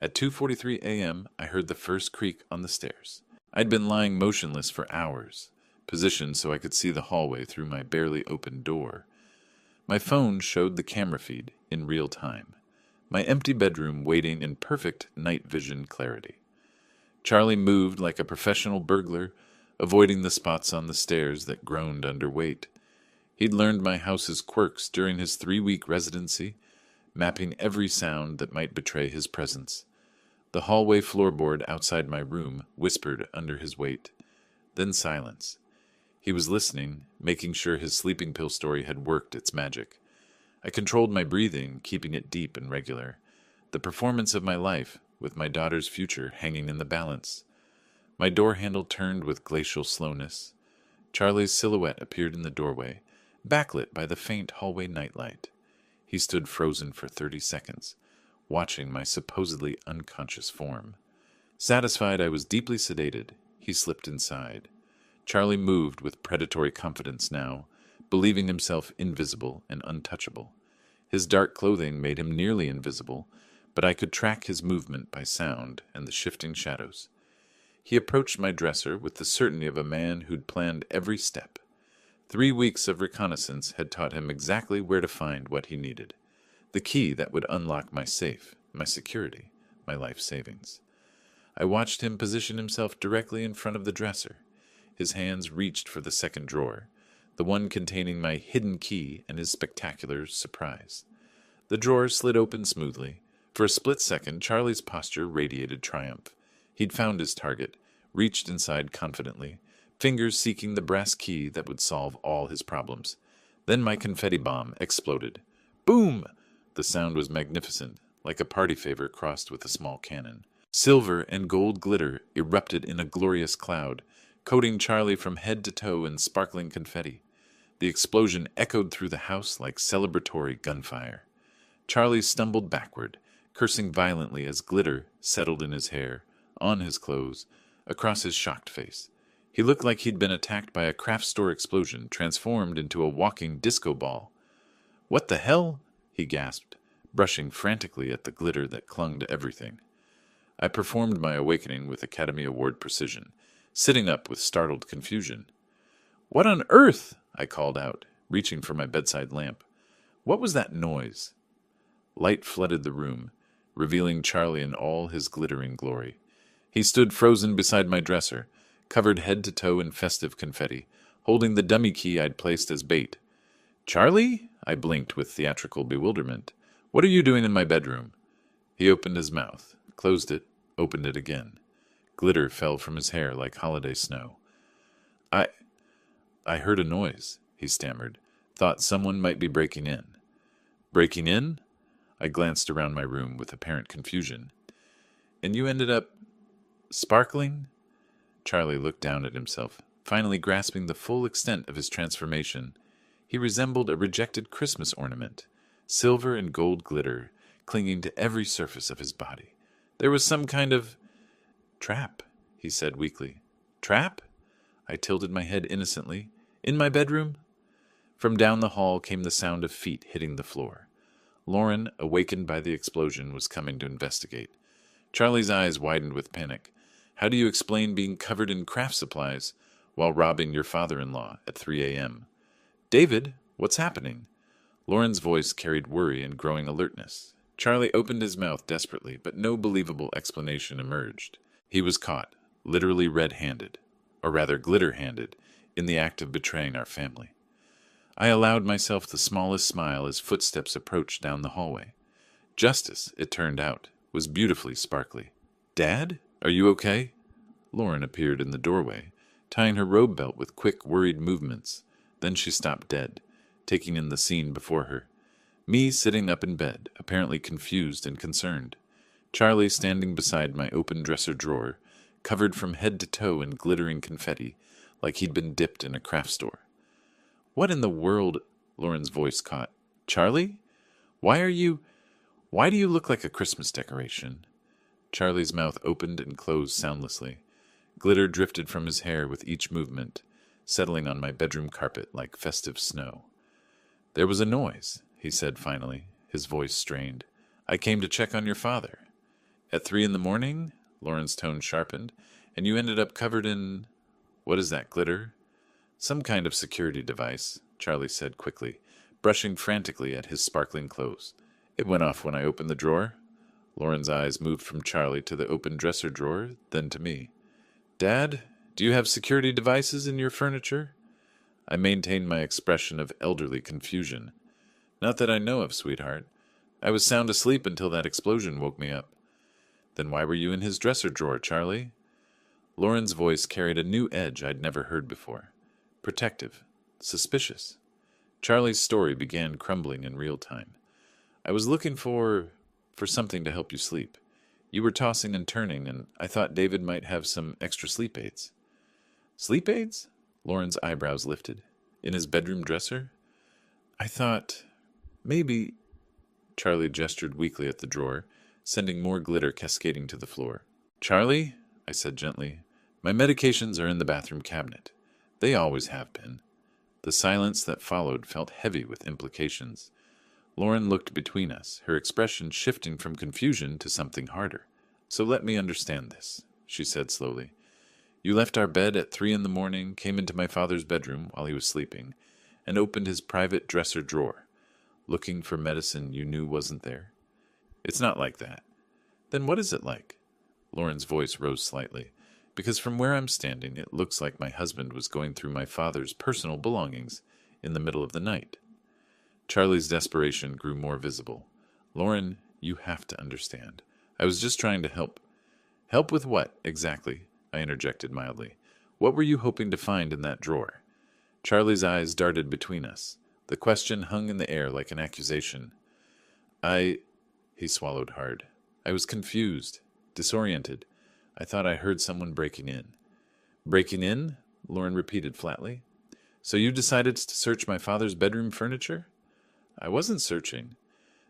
At 2:43 a.m., I heard the first creak on the stairs. I'd been lying motionless for hours, positioned so I could see the hallway through my barely opened door. My phone showed the camera feed in real time. My empty bedroom waiting in perfect night vision clarity. Charlie moved like a professional burglar, avoiding the spots on the stairs that groaned under weight. He'd learned my house's quirks during his 3-week residency, mapping every sound that might betray his presence. The hallway floorboard outside my room whispered under his weight. Then silence. He was listening, making sure his sleeping pill story had worked its magic. I controlled my breathing, keeping it deep and regular. The performance of my life, with my daughter's future hanging in the balance. My door handle turned with glacial slowness. Charlie's silhouette appeared in the doorway, backlit by the faint hallway nightlight. He stood frozen for 30 seconds, watching my supposedly unconscious form. Satisfied I was deeply sedated, he slipped inside. Charlie moved with predatory confidence now, believing himself invisible and untouchable. His dark clothing made him nearly invisible, but I could track his movement by sound and the shifting shadows. He approached my dresser with the certainty of a man who'd planned every step. 3 weeks of reconnaissance had taught him exactly where to find what he needed. The key that would unlock my safe, my security, my life savings. I watched him position himself directly in front of the dresser. His hands reached for the second drawer, the one containing my hidden key and his spectacular surprise. The drawer slid open smoothly. For a split second, Charlie's posture radiated triumph. He'd found his target, reached inside confidently, fingers seeking the brass key that would solve all his problems. Then my confetti bomb exploded. Boom! The sound was magnificent, like a party favor crossed with a small cannon. Silver and gold glitter erupted in a glorious cloud, coating Charlie from head to toe in sparkling confetti. The explosion echoed through the house like celebratory gunfire. Charlie stumbled backward, cursing violently as glitter settled in his hair, on his clothes, across his shocked face. He looked like he'd been attacked by a craft store explosion, transformed into a walking disco ball. "What the hell?" he gasped, brushing frantically at the glitter that clung to everything. I performed my awakening with Academy Award precision, sitting up with startled confusion. "What on earth?" I called out, reaching for my bedside lamp. "What was that noise?" Light flooded the room, revealing Charlie in all his glittering glory. He stood frozen beside my dresser, covered head to toe in festive confetti, holding the dummy key I'd placed as bait. "Charlie?" I blinked with theatrical bewilderment. "What are you doing in my bedroom?" He opened his mouth, closed it, opened it again. Glitter fell from his hair like holiday snow. I heard a noise," he stammered. "Thought someone might be breaking in." "Breaking in?" I glanced around my room with apparent confusion. "And you ended up sparkling?" Charlie looked down at himself, finally grasping the full extent of his transformation. He resembled a rejected Christmas ornament, silver and gold glitter clinging to every surface of his body. There was some kind of trap, he said weakly. "Trap?" I tilted my head innocently. "In my bedroom?" From down the hall came the sound of feet hitting the floor. Lauren, awakened by the explosion, was coming to investigate. Charlie's eyes widened with panic. "How do you explain being covered in craft supplies while robbing your father-in-law at 3 a.m.? "David, what's happening?" Lauren's voice carried worry and growing alertness. Charlie opened his mouth desperately, but no believable explanation emerged. He was caught, literally red-handed, or rather glitter-handed, in the act of betraying our family. I allowed myself the smallest smile as footsteps approached down the hallway. Justice, it turned out, was beautifully sparkly. "Dad? Are you okay?" Lauren appeared in the doorway, tying her robe belt with quick, worried movements. Then she stopped dead, taking in the scene before her. Me sitting up in bed, apparently confused and concerned. Charlie standing beside my open dresser drawer, covered from head to toe in glittering confetti, like he'd been dipped in a craft store. "What in the world?" Lauren's voice caught. "Charlie? Why do you look like a Christmas decoration?" Charlie's mouth opened and closed soundlessly. Glitter drifted from his hair with each movement, settling on my bedroom carpet like festive snow. "There was a noise," he said finally, his voice strained. "I came to check on your father." "At 3 a.m? Lauren's tone sharpened. "And you ended up covered in... what is that, glitter?" "Some kind of security device," Charlie said quickly, brushing frantically at his sparkling clothes. "It went off when I opened the drawer." Lauren's eyes moved from Charlie to the open dresser drawer, then to me. "Dad, do you have security devices in your furniture?" I maintained my expression of elderly confusion. "Not that I know of, sweetheart. I was sound asleep until that explosion woke me up." "Then why were you in his dresser drawer, Charlie?" Lauren's voice carried a new edge I'd never heard before. Protective. Suspicious. Charlie's story began crumbling in real time. "I was looking for something to help you sleep. You were tossing and turning, and I thought David might have some extra sleep aids." "Sleep aids?" Lauren's eyebrows lifted. "In his bedroom dresser?" "I thought... maybe..." Charlie gestured weakly at the drawer, sending more glitter cascading to the floor. "Charlie," I said gently, "my medications are in the bathroom cabinet. They always have been." The silence that followed felt heavy with implications. Lauren looked between us, her expression shifting from confusion to something harder. "So let me understand this," she said slowly. "You left our bed at 3 a.m, came into my father's bedroom while he was sleeping, and opened his private dresser drawer, looking for medicine you knew wasn't there?" "It's not like that." "Then what is it like?" Lauren's voice rose slightly, because from where I'm standing it looks like my husband was going through my father's personal belongings in the middle of the night. Charlie's desperation grew more visible. "Lauren, you have to understand. I was just trying to help." "Help with what, exactly?" I interjected mildly. "What were you hoping to find in that drawer?" Charlie's eyes darted between us. The question hung in the air like an accusation. He swallowed hard. "I was confused, disoriented. I thought I heard someone breaking in." "Breaking in?" Lauren repeated flatly. "So you decided to search my father's bedroom furniture?" "I wasn't searching."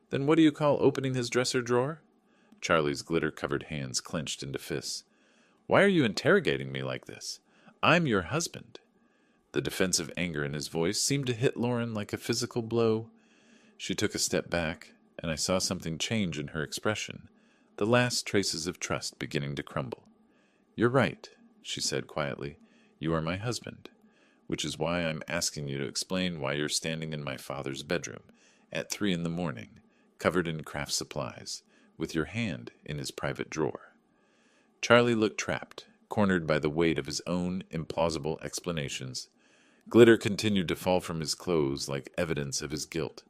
"Then what do you call opening his dresser drawer?" Charlie's glitter-covered hands clenched into fists. "Why are you interrogating me like this? I'm your husband." The defensive anger in his voice seemed to hit Lauren like a physical blow. She took a step back, and I saw something change in her expression, the last traces of trust beginning to crumble. "You're right," she said quietly. "You are my husband, which is why I'm asking you to explain why you're standing in my father's bedroom at 3 a.m, covered in craft supplies, with your hand in his private drawer." Charlie looked trapped, cornered by the weight of his own implausible explanations. Glitter continued to fall from his clothes like evidence of his guilt.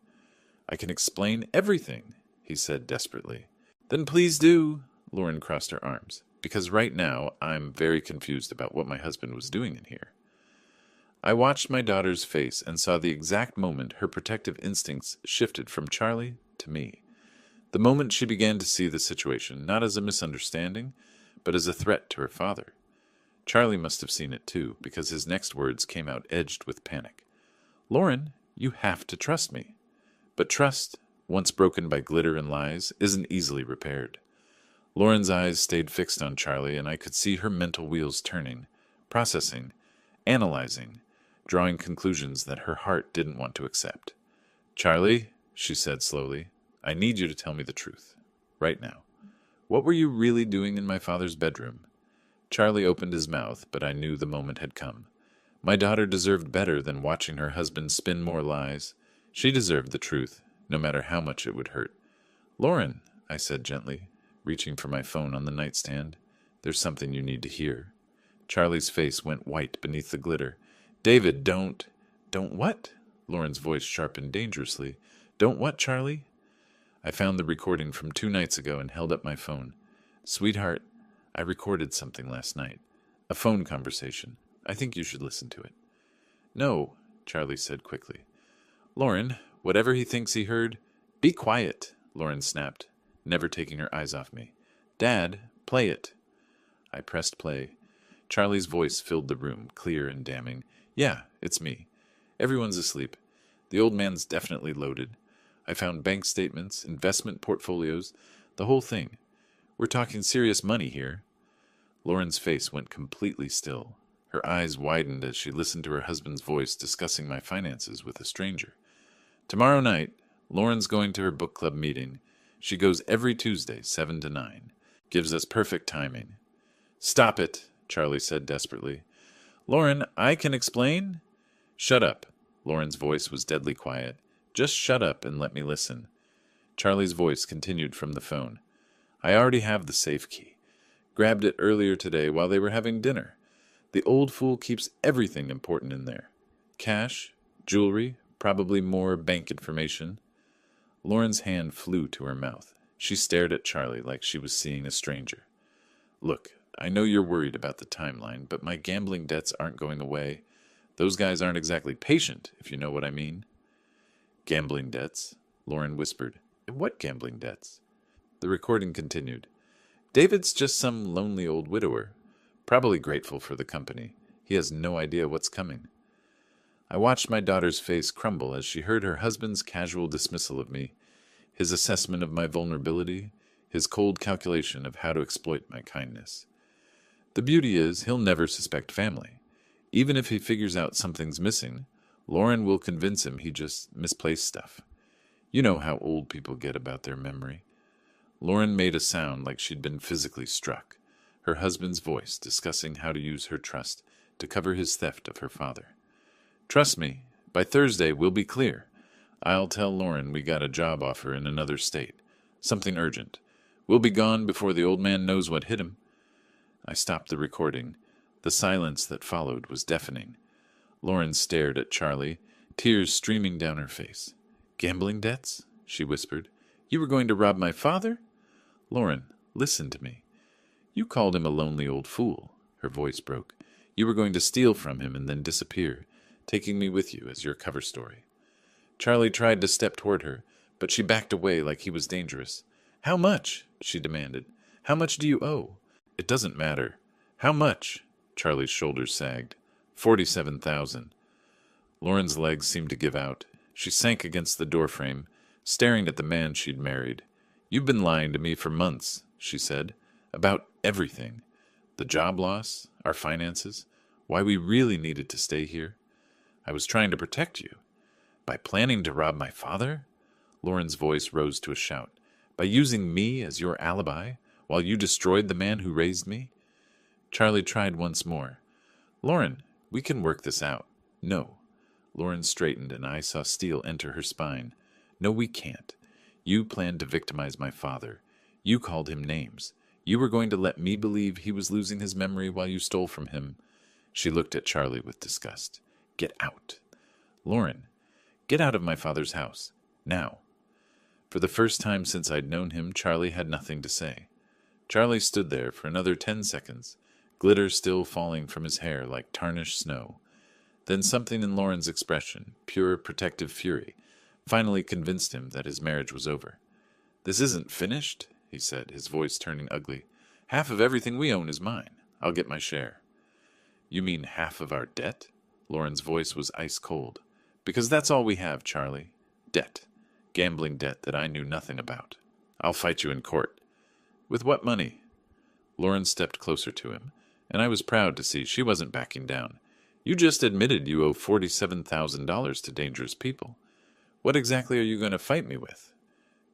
"I can explain everything," he said desperately. "Then please do." Lauren crossed her arms. "Because right now I'm very confused about what my husband was doing in here." I watched my daughter's face and saw the exact moment her protective instincts shifted from Charlie to me. The moment she began to see the situation not as a misunderstanding, but as a threat to her father. Charlie must have seen it too, because his next words came out edged with panic. "Lauren, you have to trust me." But trust, once broken by glitter and lies, isn't easily repaired. Lauren's eyes stayed fixed on Charlie, and I could see her mental wheels turning, processing, analyzing, drawing conclusions that her heart didn't want to accept. "Charlie," she said slowly, "I need you to tell me the truth. Right now. What were you really doing in my father's bedroom?" Charlie opened his mouth, but I knew the moment had come. My daughter deserved better than watching her husband spin more lies. She deserved the truth, no matter how much it would hurt. "Lauren," I said gently, reaching for my phone on the nightstand, "there's something you need to hear." Charlie's face went white beneath the glitter. "David, don't..." "Don't what?" Lauren's voice sharpened dangerously. "Don't what, Charlie?" I found the recording from 2 nights ago and held up my phone. "Sweetheart, I recorded something last night. A phone conversation. I think you should listen to it." "No," Charlie said quickly. "Lauren, whatever he thinks he heard..." "Be quiet," Lauren snapped, never taking her eyes off me. "Dad, play it." I pressed play. Charlie's voice filled the room, clear and damning. "Yeah, it's me. Everyone's asleep. The old man's definitely loaded. I found bank statements, investment portfolios, the whole thing. We're talking serious money here." Lauren's face went completely still. Her eyes widened as she listened to her husband's voice discussing my finances with a stranger. "Tomorrow night, Lauren's going to her book club meeting. She goes every Tuesday, 7 to 9. Gives us perfect timing." "Stop it," Charlie said desperately. "Lauren, I can explain." "Shut up." Lauren's voice was deadly quiet. "Just shut up and let me listen." Charlie's voice continued from the phone. "I already have the safe key. Grabbed it earlier today while they were having dinner. The old fool keeps everything important in there. Cash, jewelry, probably more bank information." Lauren's hand flew to her mouth. She stared at Charlie like she was seeing a stranger. "Look, I know you're worried about the timeline, but my gambling debts aren't going away. Those guys aren't exactly patient, if you know what I mean." "Gambling debts?" Lauren whispered. "What gambling debts?" The recording continued. "David's just some lonely old widower. Probably grateful for the company. He has no idea what's coming." I watched my daughter's face crumble as she heard her husband's casual dismissal of me, his assessment of my vulnerability, his cold calculation of how to exploit my kindness. The beauty is, he'll never suspect family. Even if he figures out something's missing, Lauren will convince him he just misplaced stuff. You know how old people get about their memory. Lauren made a sound like she'd been physically struck, her husband's voice discussing how to use her trust to cover his theft of her father. "Trust me, by Thursday we'll be clear. I'll tell Lauren we got a job offer in another state. Something urgent. We'll be gone before the old man knows what hit him." I stopped the recording. The silence that followed was deafening. Lauren stared at Charlie, tears streaming down her face. "Gambling debts?" she whispered. "You were going to rob my father?" "Lauren, listen to me. You called him a lonely old fool." Her voice broke. "You were going to steal from him and then disappear, taking me with you as your cover story." Charlie tried to step toward her, but she backed away like he was dangerous. "How much?" she demanded. "How much do you owe?" "It doesn't matter." "How much?" Charlie's shoulders sagged. 47,000. Lauren's legs seemed to give out. She sank against the doorframe, staring at the man she'd married. "You've been lying to me for months," she said. "About everything. The job loss, our finances, why we really needed to stay here. I was trying to protect you. By planning to rob my father?" Lauren's voice rose to a shout. "By using me as your alibi, while you destroyed the man who raised me?" Charlie tried once more. "Lauren, we can work this out." "No." Lauren straightened and I saw steel enter her spine. "No, we can't. You planned to victimize my father. You called him names. You were going to let me believe he was losing his memory while you stole from him." She looked at Charlie with disgust. "Get out." "Lauren, get out of my father's house. Now." For the first time since I'd known him, Charlie had nothing to say. Charlie stood there for another 10 seconds, glitter still falling from his hair like tarnished snow. Then something in Lauren's expression, pure protective fury, finally convinced him that his marriage was over. "This isn't finished," he said, his voice turning ugly. "Half of everything we own is mine. I'll get my share." "You mean half of our debt?" Lauren's voice was ice cold. "Because that's all we have, Charlie. Debt. Gambling debt that I knew nothing about. I'll fight you in court." "With what money?" Lauren stepped closer to him, and I was proud to see she wasn't backing down. "You just admitted you owe $47,000 to dangerous people. What exactly are you going to fight me with?"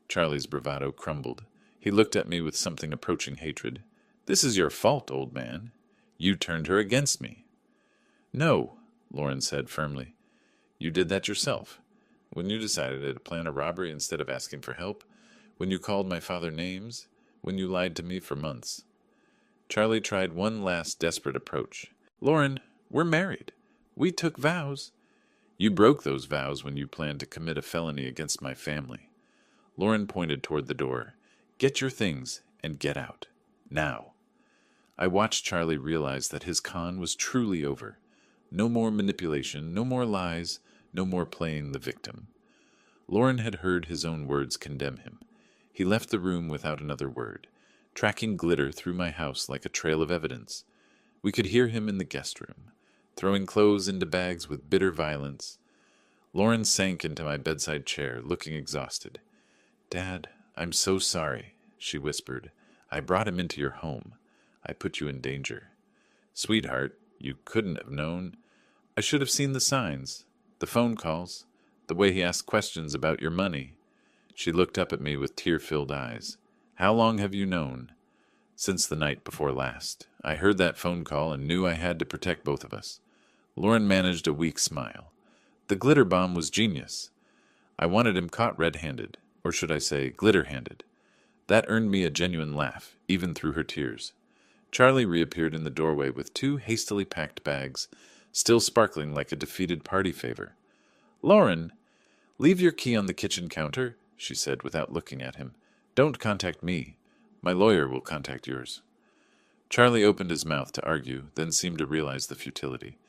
Charlie's bravado crumbled. He looked at me with something approaching hatred. "This is your fault, old man. You turned her against me." "No," Lauren said firmly. "You did that yourself. When you decided to plan a robbery instead of asking for help? When you called my father names? When you lied to me for months? Charlie tried one last desperate approach. Lauren, we're married. We took vows. You broke those vows when you planned to commit a felony against my family. Lauren pointed toward the door. Get your things and get out. Now. I watched Charlie realize that his con was truly over. No more manipulation, no more lies, no more playing the victim. Lauren had heard his own words condemn him. He left the room without another word, tracking glitter through my house like a trail of evidence. We could hear him in the guest room, throwing clothes into bags with bitter violence. Lauren sank into my bedside chair, looking exhausted. Dad, I'm so sorry, she whispered. I brought him into your home. I put you in danger. Sweetheart, you couldn't have known. I should have seen the signs, the phone calls, the way he asked questions about your money. She looked up at me with tear-filled eyes. How long have you known? Since the night before last. I heard that phone call and knew I had to protect both of us. Lauren managed a weak smile. The glitter bomb was genius. I wanted him caught red-handed, or should I say glitter-handed. That earned me a genuine laugh, even through her tears. Charlie reappeared in the doorway with 2 hastily packed bags, still sparkling like a defeated party favor. Lauren, leave your key on the kitchen counter, she said without looking at him. Don't contact me. My lawyer will contact yours. Charlie opened his mouth to argue, then seemed to realize the futility.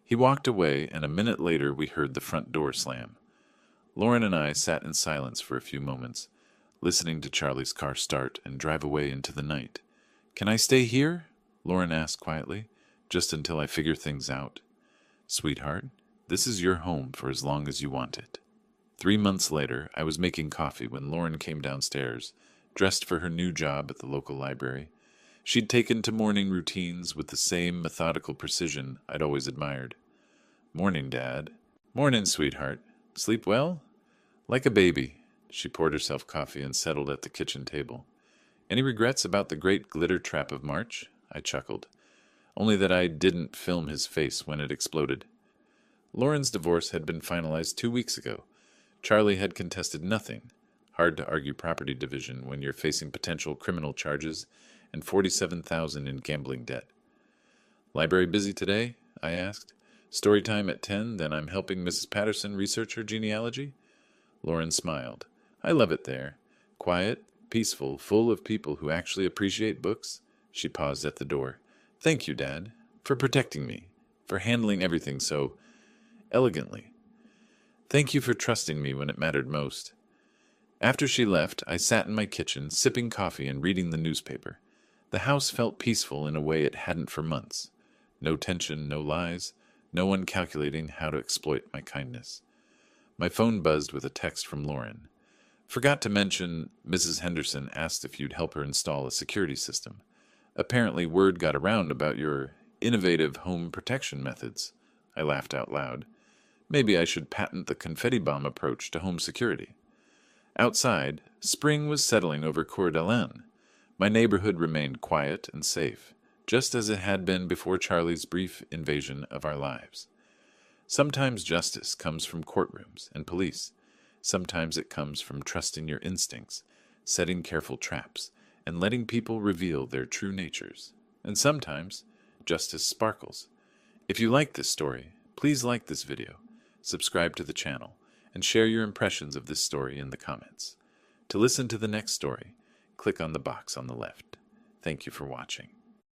He walked away, and a minute later we heard the front door slam. Lauren and I sat in silence for a few moments, listening to Charlie's car start and drive away into the night. Can I stay here? Lauren asked quietly, just until I figure things out. Sweetheart, this is your home for as long as you want it. 3 months later, I was making coffee when Lauren came downstairs, dressed for her new job at the local library. She'd taken to morning routines with the same methodical precision I'd always admired. Morning, Dad. Morning, sweetheart. Sleep well? Like a baby. She poured herself coffee and settled at the kitchen table. Any regrets about the great glitter trap of March? I chuckled. Only that I didn't film his face when it exploded. Lauren's divorce had been finalized 2 weeks ago. Charlie had contested nothing. Hard to argue property division when you're facing potential criminal charges and $47,000 in gambling debt. Library busy today? I asked. Story time at 10, then I'm helping Mrs. Patterson research her genealogy? Lauren smiled. I love it there. Quiet, peaceful, full of people who actually appreciate books. She paused at the door. Thank you, Dad, for protecting me, for handling everything so elegantly. Thank you for trusting me when it mattered most. After she left, I sat in my kitchen, sipping coffee and reading the newspaper. The house felt peaceful in a way it hadn't for months. No tension, no lies, no one calculating how to exploit my kindness. My phone buzzed with a text from Lauren. Forgot to mention, Mrs. Henderson asked if you'd help her install a security system. Apparently word got around about your innovative home protection methods. I laughed out loud. Maybe I should patent the confetti bomb approach to home security. Outside, spring was settling over Coeur d'Alene. My neighborhood remained quiet and safe, just as it had been before Charlie's brief invasion of our lives. Sometimes justice comes from courtrooms and police. Sometimes it comes from trusting your instincts, setting careful traps, and letting people reveal their true natures. And sometimes justice sparkles. If you like this story, please like this video, subscribe to the channel, and share your impressions of this story in the comments. To listen to the next story, click on the box on the left. Thank you for watching.